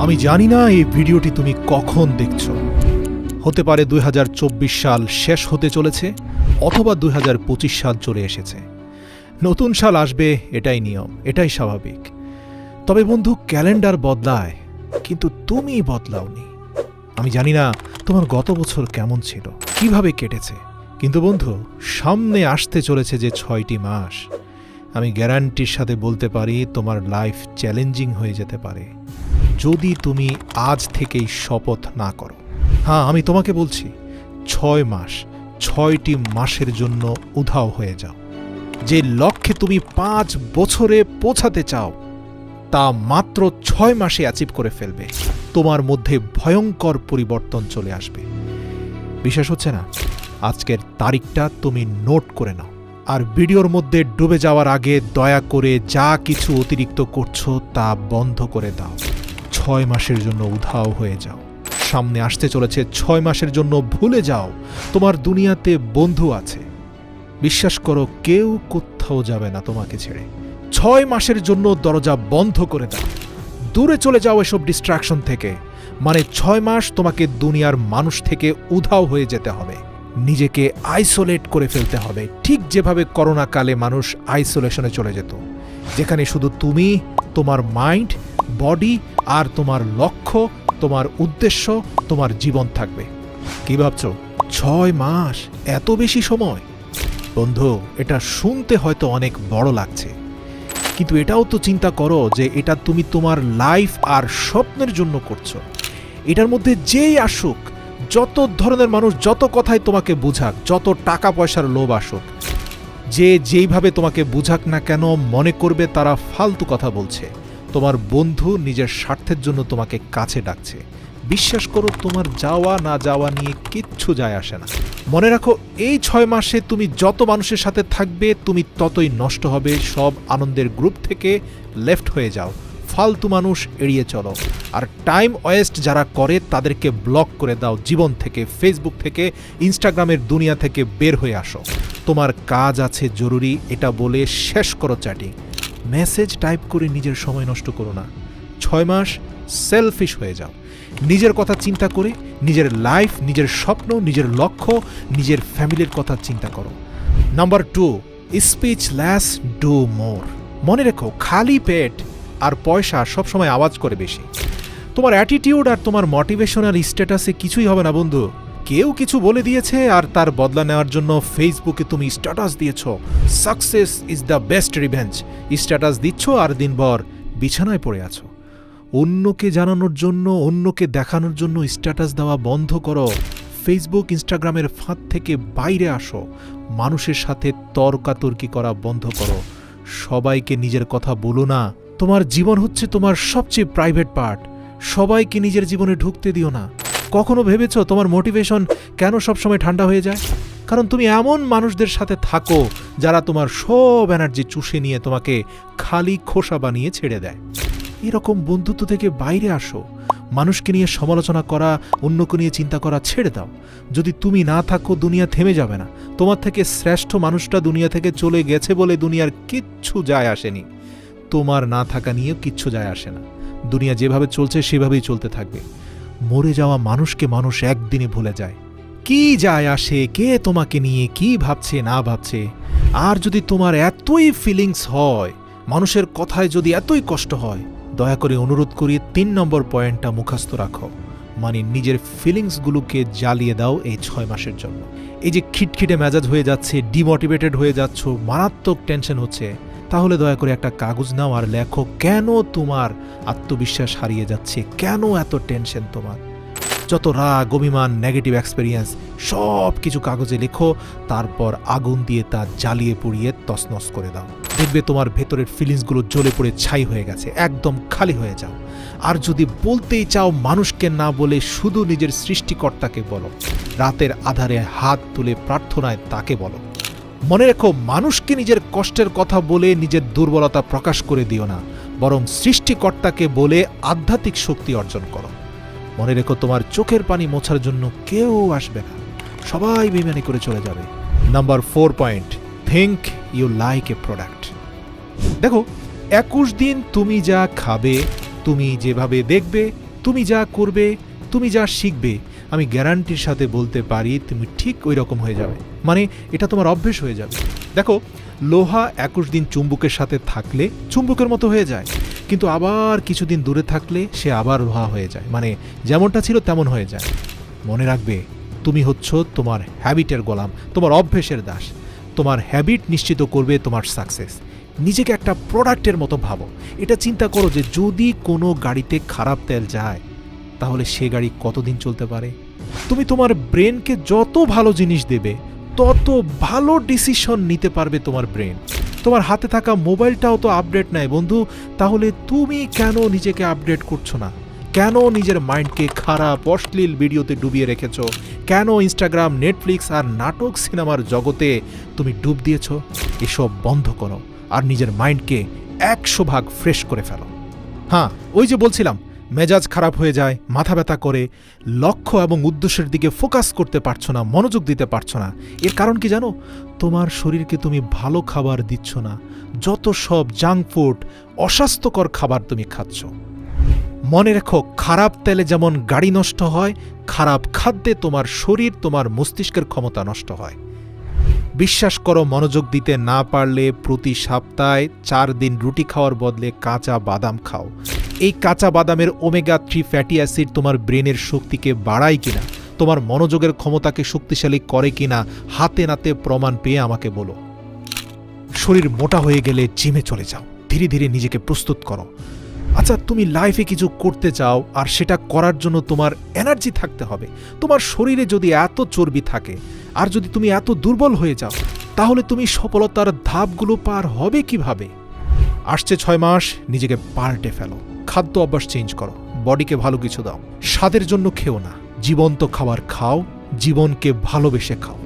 আমি জানি না এই ভিডিওটি তুমি কখন দেখছো। হতে পারে 2024 সাল শেষ হতে চলেছে, অথবা 2025 সাল চলে এসেছে। নতুন সাল আসবে, এটাই নিয়ম, এটাই স্বাভাবিক। তবে বন্ধু, ক্যালেন্ডার বদলায়, কিন্তু তুমি বদলাওনি। আমি জানি না তোমার গত বছর কেমন ছিল, কিভাবে কেটেছে, কিন্তু বন্ধু, সামনে আসতে চলেছে যে 6টি মাস, আমি গ্যারান্টির সাথে বলতে পারি তোমার লাইফ চ্যালেঞ্জিং হয়ে যেতে পারে যদি তুমি আজ থেকেই শপথ না করো। হ্যাঁ, আমি তোমাকে বলছি, 6 মাস, 6টি মাসের জন্য উধাও হয়ে যাও। যে লক্ষ্যে তুমি 5 বছরে পৌঁছাতে চাও, তা মাত্র 6 মাসে অ্যাচিভ করে ফেলবে। তোমার মধ্যে ভয়ঙ্কর পরিবর্তন চলে আসবে। বিশ্বাস হচ্ছে না? আজকের তারিখটা তুমি নোট করে নাও, আর ভিডিওর মধ্যে ডুবে যাওয়ার আগে দয়া করে যা কিছু অতিরিক্ত করছো তা বন্ধ করে দাও। 6 মাসের জন্য উধাও হয়ে যাও। সামনে আসতে চলেছে 6 মাসের জন্য ভুলে যাও তোমার দুনিয়াতে বন্ধু আছে। বিশ্বাস করো, কেউ কোথাও যাবে না তোমাকে ছেড়ে। 6 মাসের জন্য দরজা বন্ধ করে দাও, দূরে চলে যাও এসব ডিস্ট্রাকশন থেকে। মানে 6 মাস তোমাকে দুনিয়ার মানুষ থেকে উধাও হয়ে যেতে হবে, নিজেকে আইসোলেট করে ফেলতে হবে, ঠিক যেভাবে করোনা কালে মানুষ আইসোলেশনে চলে যেত, যেখানে শুধু তুমি, তোমার মাইন্ড, বডি আর তোমার লক্ষ্য, তোমার উদ্দেশ্য, তোমার জীবন থাকবে। কি ভাবছো? 6 মাস, এত বেশি সময়? বন্ধু, এটা শুনতে হয়তো অনেক বড় লাগছে, কিন্তু এটাও তো চিন্তা করো যে এটা তুমি তোমার লাইফ আর স্বপ্নের জন্য করছো। এটার মধ্যে যেই আসুক, যত ধরনের মানুষ যত কথাই তোমাকে বুঝাক, যত টাকা পয়সার লোভ আসুক, যে যেইভাবে তোমাকে বুঝাক না কেন, মনে করবে তারা ফালতু কথা বলছে। তোমার বন্ধু নিজের স্বার্থের জন্য তোমাকে কাছে ডাকছে। বিশ্বাস করো, তোমার যাওয়া না যাওয়া নিয়ে কিচ্ছু যায় আসে না। মনে রাখো, এই 6 মাসে তুমি যত মানুষের সাথে থাকবে, তুমি ততই নষ্ট হবে। সব আনন্দের গ্রুপ থেকে লেফট হয়ে যাও, ফালতু মানুষ এড়িয়ে চলো, আর টাইম ওয়েস্ট যারা করে তাদেরকে ব্লক করে দাও জীবন থেকে, ফেসবুক থেকে, ইনস্টাগ্রামের দুনিয়া থেকে বের হয়ে আসো। তোমার কাজ আছে জরুরি, এটা বলে শেষ করো চ্যাটিং, মেসেজ টাইপ করে নিজের সময় নষ্ট করো না। 6 মাস সেলফিশ হয়ে যাও, নিজের কথা চিন্তা করে, নিজের লাইফ, নিজের স্বপ্ন, নিজের লক্ষ্য, নিজের ফ্যামিলির কথা চিন্তা করো। Number 2, speech less, do more. মনে রেখো, খালি পেট আর পয়সা সবসময় আওয়াজ করে বেশি। তোমার অ্যাটিটিউড আর তোমার মোটিভেশনাল স্ট্যাটাসে কিছুই হবে না বন্ধু। কেউ কিছু বলে দিয়েছে আর তার বদলা নেওয়ার জন্য ফেসবুকে তুমি স্ট্যাটাস দিয়েছ, success is the best revenge. Status দিচ্ছ আর দিনভর বিছানায় পড়ে আছো। অন্যকে জানানোর জন্য, অন্যকে দেখানোর জন্য স্ট্যাটাস দেওয়া বন্ধ করো। ফেসবুক, ইনস্টাগ্রামের ফাঁদ থেকে বাইরে আসো। মানুষের সাথে তর্কাতর্কি করা বন্ধ করো। সবাইকে নিজের কথা বলো না। তোমার জীবন হচ্ছে তোমার সবচেয়ে প্রাইভেট পার্ট। সবাইকে নিজের জীবনে ঢুকতে দিও না। কখনো ভেবেছো তোমার মোটিভেশন কেন সবসময় ঠান্ডা হয়ে যায়? কারণ তুমি এমন মানুষদের সাথে থাকো যারা তোমার সব এনার্জি চুষে নিয়ে তোমাকে খালি খোসা বানিয়ে ছেড়ে দেয়। এরকম বন্ধুত্ব থেকে বাইরে আসো। মানুষকে নিয়ে সমালোচনা করা, অন্যকে নিয়ে চিন্তা করা ছেড়ে দাও। যদি তুমি না থাকো, দুনিয়া থেমে যাবে না। তোমার থেকে শ্রেষ্ঠ মানুষটা দুনিয়া থেকে চলে গেছে বলে দুনিয়ার কিচ্ছু যায় আসেনি। তোমার না থাকা নিয়েও কিচ্ছু যায় আসে না। দুনিয়া যেভাবে চলছে সেভাবেই চলতে থাকবে। মরে যাওয়া মানুষকে মানুষ একদিনে ভুলে যায়। কি যায় আসে কে তোমাকে নিয়ে কি ভাবছে না ভাবছে? আর যদি তোমার এতই ফিলিংস হয়, মানুষের কথায় যদি এতই কষ্ট হয়, দয়া করে অনুরোধ করি 3 নম্বর পয়েন্টটা মুখস্থ রাখো। মানে নিজের ফিলিংসগুলোকে জ্বালিয়ে দাও এই 6 মাসের জন্য। এই যে খিটখিটে মেজাজ হয়ে যাচ্ছে, ডিমোটিভেটেড হয়ে যাচ্ছ, মারাত্মক টেনশন হচ্ছে, তাহলে দয়া করে একটা কাগজ নাও আর লেখো কেন তোমার আত্মবিশ্বাস হারিয়ে যাচ্ছে, কেন এত টেনশন তোমার। যত রাগ, অভিমান, নেগেটিভ এক্সপেরিয়েন্স সব কিছু কাগজে লেখো, তারপর আগুন দিয়ে তা জ্বালিয়ে পুড়িয়ে তছনছ করে দাও। দেখবে তোমার ভেতরের ফিলিংসগুলো জ্বলে পড়ে ছাই হয়ে গেছে, একদম খালি হয়ে যাও। আর যদি বলতেই চাও, মানুষকে না বলে শুধু নিজের সৃষ্টিকর্তাকে বলো। রাতের আধারে হাত তুলে প্রার্থনায় তাকে বলো। মনে রেখো, মানুষকে নিজের কষ্টের কথা বলে নিজের দুর্বলতা প্রকাশ করে দিও না, বরং সৃষ্টিকর্তাকে বলে আধ্যাত্মিক শক্তি অর্জন করো। মনে রেখো, তোমার চোখের পানি মোছার জন্য কেউ আসবে না, সবাই বেইমানি করে চলে যাবে। Number 4 point, think you like a product. দেখো, 21 দিন তুমি যা খাবে, তুমি যেভাবে দেখবে, তুমি যা করবে, তুমি যা শিখবে, আমি গ্যারান্টির সাথে বলতে পারি তুমি ঠিক ওই রকম হয়ে যাবে। মানে এটা তোমার অভ্যেস হয়ে যাবে। দেখো, লোহা 21 দিন চুম্বকের সাথে থাকলে চুম্বকের মতো হয়ে যায়, কিন্তু আবার কিছুদিন দূরে থাকলে সে আবার লোহা হয়ে যায়, মানে যেমনটা ছিল তেমন হয়ে যায়। মনে রাখবে, তুমি হচ্ছ তোমার হ্যাবিটের গোলাম, তোমার অভ্যেসের দাস। তোমার হ্যাবিট নিশ্চিত করবে তোমার সাকসেস। নিজেকে একটা প্রোডাক্টের মতো ভাবো। এটা চিন্তা করো যে যদি কোনো গাড়িতে খারাপ তেল যায় তাহলে সে গাড়ি কতদিন চলতে পারে। তুমি তোমার ব্রেনকে যত ভালো জিনিস দেবে তত ভালো ডিসিশন নিতে পারবে তোমার ব্রেন। তোমার হাতে থাকা মোবাইলটাও তো আপডেট নেয় বন্ধু, তাহলে তুমি কেন নিজেকে আপডেট করছো না? কেন নিজের মাইন্ডকে খারাপ অশ্লীল ভিডিওতে ডুবিয়ে রেখেছ? কেন ইনস্টাগ্রাম, নেটফ্লিক্স আর নাটক সিনেমার জগতে তুমি ডুব দিয়েছ? এসব বন্ধ করো আর নিজের মাইন্ডকে 100 ভাগ ফ্রেশ করে ফেলো। হ্যাঁ, ওই যে বলছিলাম, মেজাজ খারাপ হয়ে যায়, মাথা ব্যথা করে, লক্ষ্য এবং উদ্দেশ্যের দিকে ফোকাস করতে পারছো না, মনোযোগ দিতে পারছো না। এর কারণ কি জানো? তোমার শরীরকে তুমি ভালো খাবার দিচ্ছ না, যত সব জাঙ্ক ফুড, অস্বাস্থ্যকর খাবার তুমি খাচ্ছ। মনে রেখো, খারাপ তেলে যেমন গাড়ি নষ্ট হয়, খারাপ খাদ্যে তোমার শরীর, তোমার মস্তিষ্কের ক্ষমতা নষ্ট হয়। বিশ্বাস করো, মনোযোগ দিতে না পারলে প্রতি সপ্তাহে 4 দিন রুটি খাওয়ার বদলে কাঁচা বাদাম খাও। এই কাঁচা বাদামের ওমেগা 3 ফ্যাটি অ্যাসিড তোমার ব্রেনের শক্তিকে বাড়ায় কিনা, তোমার মনোযোগের ক্ষমতাকে শক্তিশালী করে কিনা, হাতে নাতে প্রমাণ পেয়ে আমাকে বলো। শরীর মোটা হয়ে গেলে জিমে চলে যাও, ধীরে ধীরে নিজেকে প্রস্তুত করো। আচ্ছা, তুমি লাইফে কিছু করতে চাও আর সেটা করার জন্য তোমার এনার্জি থাকতে হবে। তোমার শরীরে যদি এত চর্বি থাকে আর যদি তুমি এত দুর্বল হয়ে যাও, তাহলে তুমি সফলতার ধাপগুলো পার হবে কিভাবে? আসছে 6 মাস, নিজেকে পাল্টে ফেলো। খাদ্য অভ্যাস চেঞ্জ করো, বডিকে ভালো কিছু দাও। স্বাদের জন্য খেও না, জীবন্ত খাবার খাও, জীবনকে ভালোবেসে খাও।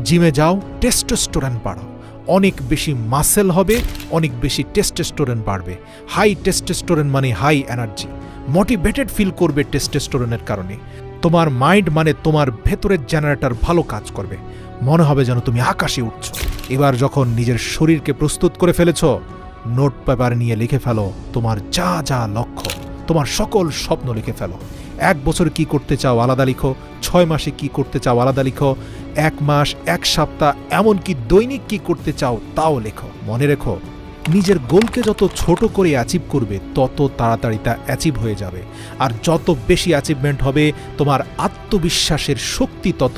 জিমে যাও, টেস্টোস্টেরন বাড়াও। অনেক বেশি মাসেল হবে, অনেক বেশি টেস্টোস্টেরন বাড়বে। হাই টেস্টোস্টেরন মানে হাই এনার্জি, মোটিভেটেড ফিল করবে টেস্টোস্টেরনের কারণে। তোমার মাইন্ড মানে তোমার ভেতরের জেনারেটর ভালো কাজ করবে, মনে হবে যেন তুমি আকাশে উঠছ। এবার যখন নিজের শরীরকে প্রস্তুত করে ফেলেছ, নোট পেপার নিয়ে লিখে ফেলো তোমার যা যা লক্ষ্য, তোমার সকল স্বপ্ন লিখে ফেলো। 1 বছর কি করতে চাও আলাদা লিখো, 6 মাসে কি করতে চাও আলাদা লিখো, 1 মাস, 1 সপ্তাহ, এমনকি দৈনিক কি করতে চাও তাও লেখো। মনে রেখো, নিজের গোলকে যত ছোট করে অ্যাচিভ করবে তত তাড়াতাড়ি তা অ্যাচিভ হয়ে যাবে। আর যত বেশি অ্যাচিভমেন্ট হবে, তোমার আত্মবিশ্বাসের শক্তি তত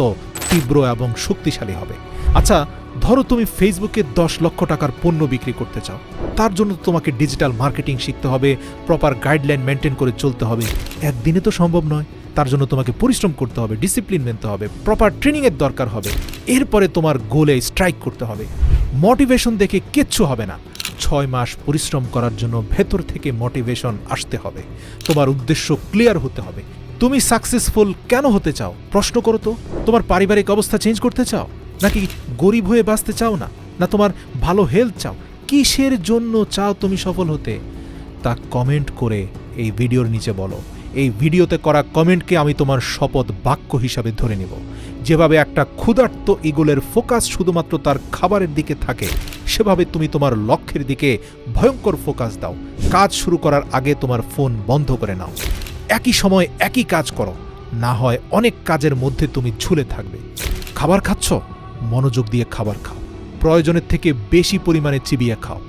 তীব্র এবং শক্তিশালী হবে। আচ্ছা, ধরো তুমি ফেসবুকে 10 লক্ষ টাকার পণ্য বিক্রি করতে চাও। তার জন্য তোমাকে ডিজিটাল মার্কেটিং শিখতে হবে, প্রপার গাইডলাইন মেনটেন করে চলতে হবে। একদিনে তো সম্ভব নয়, তার জন্য তোমাকে পরিশ্রম করতে হবে, ডিসিপ্লিন মেনতে হবে, প্রপার ট্রেনিংয়ের দরকার হবে। এরপরে তোমার গোলে স্ট্রাইক করতে হবে। মোটিভেশন দেখে কিচ্ছু হবে না। 6 মাস পরিশ্রম করার জন্য ভেতর থেকে মোটিভেশন আসতে হবে। তোমার উদ্দেশ্য ক্লিয়ার হতে হবে। তুমি সাকসেসফুল কেন হতে চাও? প্রশ্ন করো তো। তোমার পারিবারিক অবস্থা চেঞ্জ করতে চাও, নাকি গরিব হয়ে বাঁচতে চাও না, না তোমার ভালো হেলথ চাও? কিসের জন্য চাও তুমি সফল হতে? তা কমেন্ট করে এই ভিডিওর নিচে বলো। এই ভিডিওতে করা কমেন্টকে আমি তোমার শপথ বাক্য হিসাবে ধরে নেব। যেভাবে একটা ক্ষুধার্ত ঈগলের ফোকাস শুধুমাত্র তার খাবারের দিকে থাকে, সেভাবে তুমি তোমার লক্ষ্যের দিকে ভয়ঙ্কর ফোকাস দাও। কাজ শুরু করার আগে তোমার ফোন বন্ধ করে নাও। একই সময় একই কাজ করো, না হয় অনেক কাজের মধ্যে তুমি ঝুলে থাকবে। খাবার খাচ্ছ, মনোযোগ দিয়ে খাবার খাও, প্রয়োজনের থেকে বেশি পরিমাণে চিবিয়ে খাও।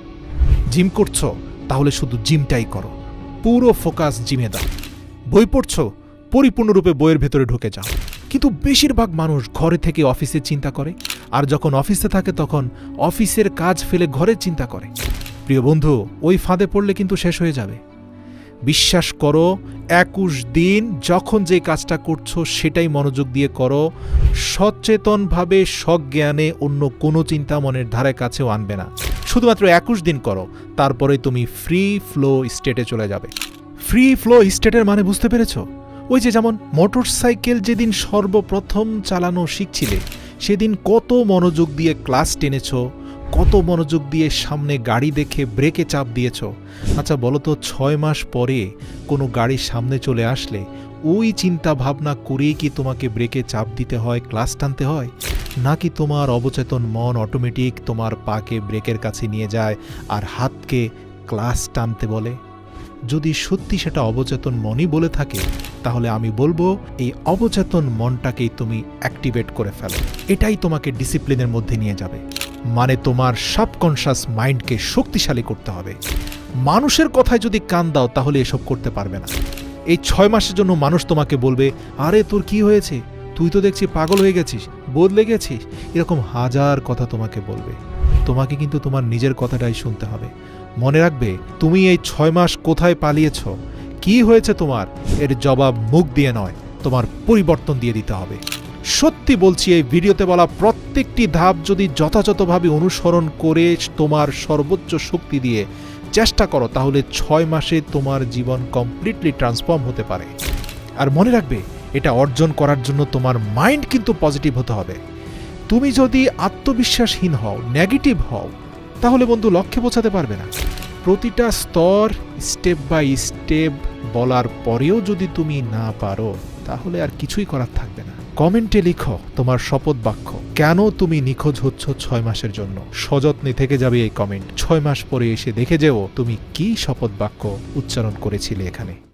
জিম করছো, তাহলে শুধু জিমটাই করো, পুরো ফোকাস জিমে দাও। বই পড়ছো, পরিপূর্ণরূপে বইয়ের ভেতরে ঢুকে যাও। কিন্তু বেশিরভাগ মানুষ ঘরে থেকে অফিসে চিন্তা করে, আর যখন অফিসে থাকে তখন অফিসের কাজ ফেলে ঘরে চিন্তা করে। প্রিয় বন্ধু, ওই ফাঁদে পড়লে কিন্তু শেষ হয়ে যাবে। বিশ্বাস করো, 21 দিন যখন যে কাজটা করছো সেটাই মনোযোগ দিয়ে করো। সচেতনভাবে সজ্ঞানে অন্য কোনো চিন্তা মনের ধারে কাছেও আনবে না। শুধুমাত্র 21 দিন করো, তারপরে তুমি ফ্রি ফ্লো স্টেটে চলে যাবে। ফ্রি ফ্লো স্টেটের মানে বুঝতে পেরেছো? ওই যে যেমন মোটরসাইকেল যেদিন সর্বপ্রথম চালানো শিখছিলে, সেদিন কত মনোযোগ দিয়ে ক্লাস টেনেছো, কত মনোযোগ দিয়ে সামনে গাড়ি দেখে ব্রেকে চাপ দিয়েছ। আচ্ছা বলো তো, 6 মাস পরে কোনো গাড়ির সামনে চলে আসলে ওই চিন্তা ভাবনা করেই কি তোমাকে ব্রেকে চাপ দিতে হয়, ক্লাস টানতে হয়? নাকি তোমার অবচেতন মন অটোমেটিক তোমার পাকে ব্রেকের কাছে নিয়ে যায় আর হাতকে ক্লাস টানতে বলে? যদি সত্যি সেটা অবচেতন মনই বলে থাকে, তাহলে আমি বলবো এই অবচেতন মনটাকেই তুমি অ্যাক্টিভেট করে ফেলো। এটাই তোমাকে ডিসিপ্লিনের মধ্যে নিয়ে যাবে। মানে তোমার সাবকনশাস মাইন্ডকে শক্তিশালী করতে হবে। মানুষের কথায় যদি কান দাও তাহলে এসব করতে পারবে না। এই 6 মাসের জন্য মানুষ তোমাকে বলবে, আরে তোর কি হয়েছে, তুই তো দেখছি পাগল হয়ে গেছিস, বদলে গেছিস, এরকম হাজার কথা তোমাকে বলবে। তোমাকে কিন্তু তোমার নিজের কথাটাই শুনতে হবে। মনে রাখবে, তুমি এই 6 মাস কোথায় পালিয়েছ, কি হয়েছে তোমার, এর জবাব মুখ দিয়ে নয়, তোমার পরিবর্তন দিয়ে দিতে হবে। সত্যি বলছি, এই ভিডিওতে বলা প্রত্যেকটি ধাপ যদি যথাযথভাবে অনুসরণ করে তোমার সর্বোচ্চ শক্তি দিয়ে চেষ্টা করো, তাহলে 6 মাসে তোমার জীবন কমপ্লিটলি ট্রান্সফর্ম হতে পারে। আর মনে রাখবে, এটা অর্জন করার জন্য তোমার মাইন্ড কিন্তু পজিটিভ হতে হবে। তুমি যদি আত্মবিশ্বাসহীন হও, নেগেটিভ হও, তাহলে বন্ধু লক্ষ্যে পৌঁছাতে পারবে না। প্রতিটা স্তর স্টেপ বাই স্টেপ বলার পরেও যদি তুমি না পারো, তাহলে আর কিছুই করার থাকবে না। কমেন্টে লিখো তোমার শপথ বাক্য, কেন তুমি নিখোঁজ হচ্ছ 6 মাসের জন্য। সযত্নে থেকে যাবে এই কমেন্ট। 6 মাস পরে এসে দেখে যেও তুমি কি শপথ বাক্য উচ্চারণ করেছিলে এখানে।